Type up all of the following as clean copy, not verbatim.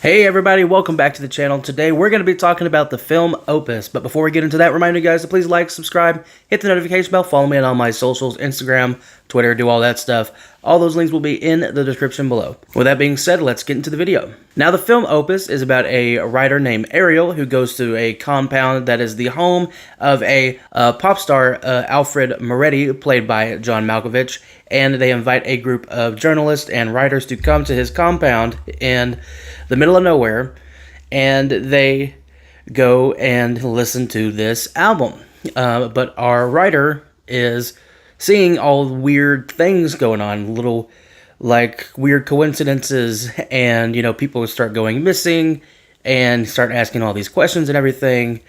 Hey everybody, welcome back to the channel. Today we're going to be talking about the film Opus, but before we get into that, remind you guys to please like, subscribe, hit the notification bell, follow me on all my socials, Instagram, Twitter, do all that stuff. All those links will be in the description below. With that being said, let's get into the video. Now the film Opus is about a writer named Ariel who goes to a compound that is the home of a pop star, Alfred Moretti, played by John Malkovich, and they invite a group of journalists and writers to come to his compound in the middle of nowhere, and they go and listen to this album. But our writer is seeing all weird things going on, little like weird coincidences, and people start going missing and start asking all these questions and everything.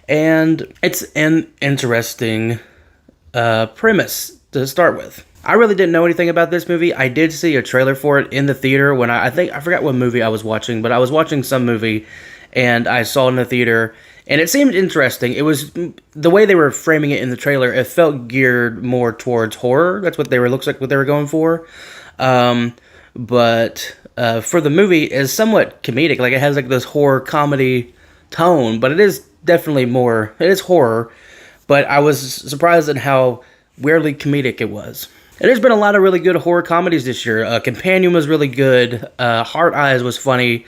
And it's an interesting premise to start with. I really didn't know anything about this movie. I did see a trailer for it in the theater when I forgot what movie I was watching, but I was watching some movie and I saw it in the theater and it seemed interesting. It was the way they were framing it in the trailer. It felt geared more towards horror. That's what looks like what they were going for. But for the movie, it's somewhat comedic. Like it has like this horror comedy tone, but it is definitely it is horror. But I was surprised at how weirdly comedic it was. And there's been a lot of really good horror comedies this year. Companion was really good. Heart Eyes was funny.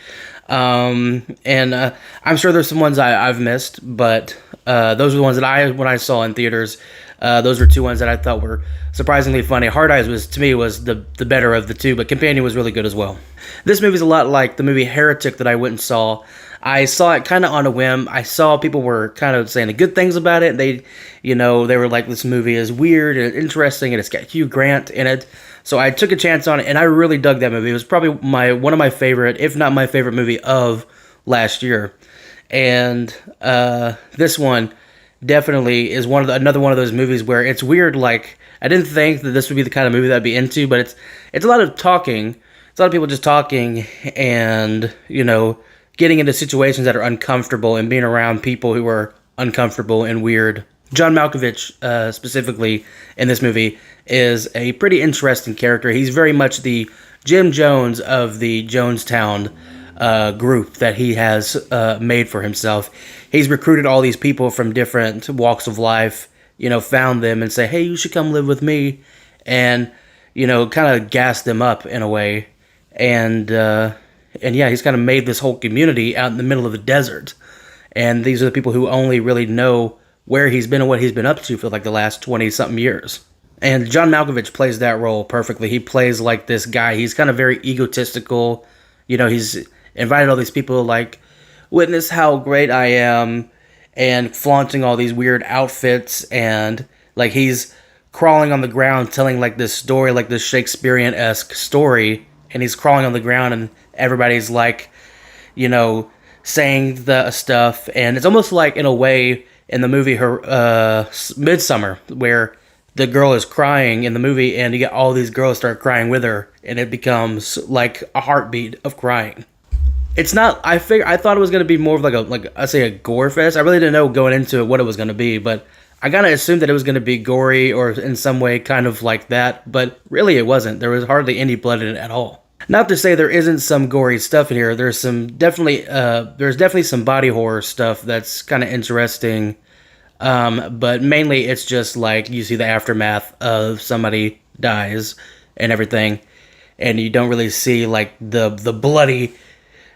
And I'm sure there's some ones I've missed, but those are the ones that when I saw in theaters, those were two ones that I thought were surprisingly funny. Heart Eyes was the better of the two, but Companion was really good as well. This movie's a lot like the movie Heretic that I went and saw. I saw it kind of on a whim. I saw people were kind of saying the good things about it. They were like, this movie is weird and interesting, and it's got Hugh Grant in it. So I took a chance on it, and I really dug that movie. It was probably one of my favorite, if not my favorite movie of last year. And this one definitely is another one of those movies where it's weird. Like, I didn't think that this would be the kind of movie that I'd be into, but it's a lot of talking. It's a lot of people just talking and, getting into situations that are uncomfortable and being around people who are uncomfortable and weird. John Malkovich, specifically in this movie, is a pretty interesting character. He's very much the Jim Jones of the Jonestown group that he has made for himself. He's recruited all these people from different walks of life, found them and say, hey, you should come live with me, and, kind of gas them up in a way. And yeah, he's kind of made this whole community out in the middle of the desert. And these are the people who only really know where he's been and what he's been up to for like the last 20-something years. And John Malkovich plays that role perfectly. He plays like this guy. He's kind of very egotistical. He's invited all these people to like witness how great I am and flaunting all these weird outfits. And like he's crawling on the ground telling like this story, like this Shakespearean-esque story. And he's crawling on the ground and everybody's like, saying the stuff. And it's almost like, in a way, in the movie Midsummer, where the girl is crying in the movie and you get all these girls start crying with her. And it becomes like a heartbeat of crying. It's not, I thought it was going to be more of a gore fest. I really didn't know going into it what it was going to be. But I kind of assumed that it was going to be gory or in some way kind of like that, but really it wasn't. There was hardly any blood in it at all. Not to say there isn't some gory stuff in here. There's definitely some body horror stuff that's kind of interesting, but mainly it's just like you see the aftermath of somebody dies and everything, and you don't really see like the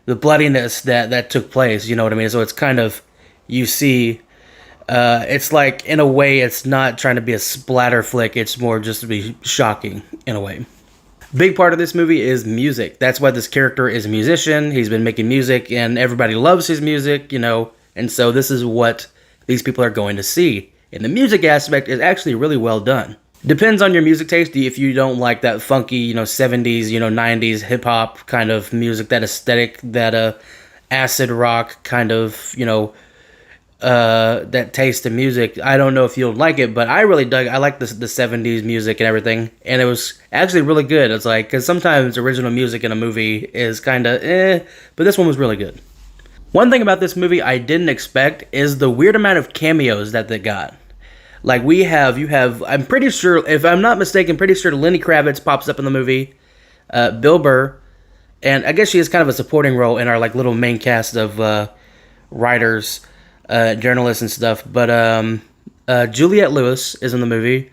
bloodiness that took place. You know what I mean? So it's kind of, you see. It's like, in a way, it's not trying to be a splatter flick. It's more just to be shocking, in a way. Big part of this movie is music. That's why this character is a musician. He's been making music, and everybody loves his music, And so this is what these people are going to see. And the music aspect is actually really well done. Depends on your music taste. If you don't like that funky, 70s, 90s hip-hop kind of music, that aesthetic, that acid rock kind of, that taste of music, I don't know if you'll like it, but I really dug. I like the 70s music and everything, and it was actually really good. It's like, because sometimes original music in a movie is kind of but this one was really good. One thing about this movie I didn't expect is the weird amount of cameos that they got. Like you have, I'm pretty sure, if I'm not mistaken, pretty sure Lenny Kravitz pops up in the movie, Bill Burr, and I guess she has kind of a supporting role in our like little main cast of writers, journalists, and stuff. But Juliette Lewis is in the movie.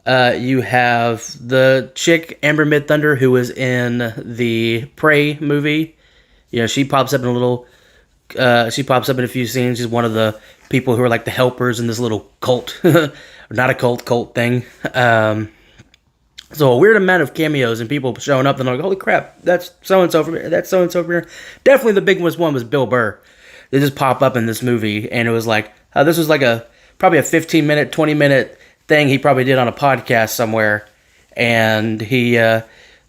You have the chick Amber Mid Thunder, who was in the Prey movie. You know, she pops up in a little. She pops up in a few scenes. She's one of the people who are like the helpers in this little cult, not a cult thing. So a weird amount of cameos and people showing up and like, holy crap, that's so and so from here. That's so and so from here. Definitely the biggest one was Bill Burr. They just pop up in this movie, and it was like this was like probably a 15-minute, 20-minute thing he probably did on a podcast somewhere, and he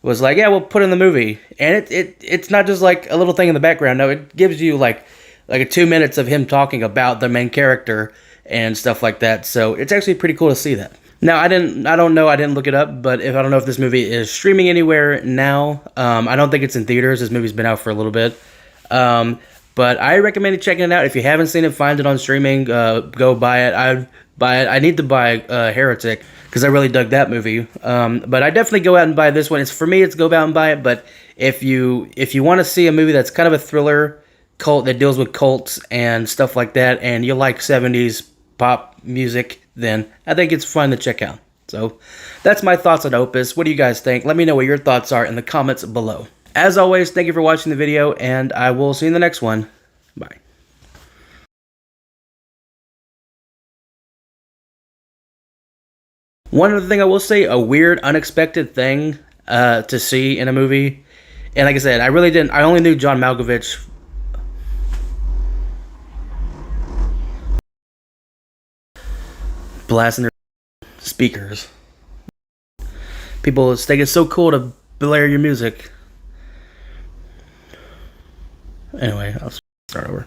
was like, yeah, we'll put in the movie, and it's not just like a little thing in the background. No, it gives you like a 2 minutes of him talking about the main character and stuff like that. So it's actually pretty cool to see that. Now I don't know, I didn't look it up, but I don't know if this movie is streaming anywhere now. I don't think it's in theaters. This movie's been out for a little bit. But I recommend checking it out. If you haven't seen it, find it on streaming. Go buy it. I'd buy it. I need to buy Heretic because I really dug that movie. But I definitely go out and buy this one. For me, it's go out and buy it. But if you want to see a movie that's kind of a thriller cult that deals with cults and stuff like that, and you like 70s pop music, then I think it's fun to check out. So that's my thoughts on Opus. What do you guys think? Let me know what your thoughts are in the comments below. As always, thank you for watching the video, and I will see you in the next one. Bye. One other thing I will say, a weird, unexpected thing to see in a movie, and like I said, I only knew John Malkovich. Blasting their speakers. People think it's so cool to blare your music. Anyway, I'll start over.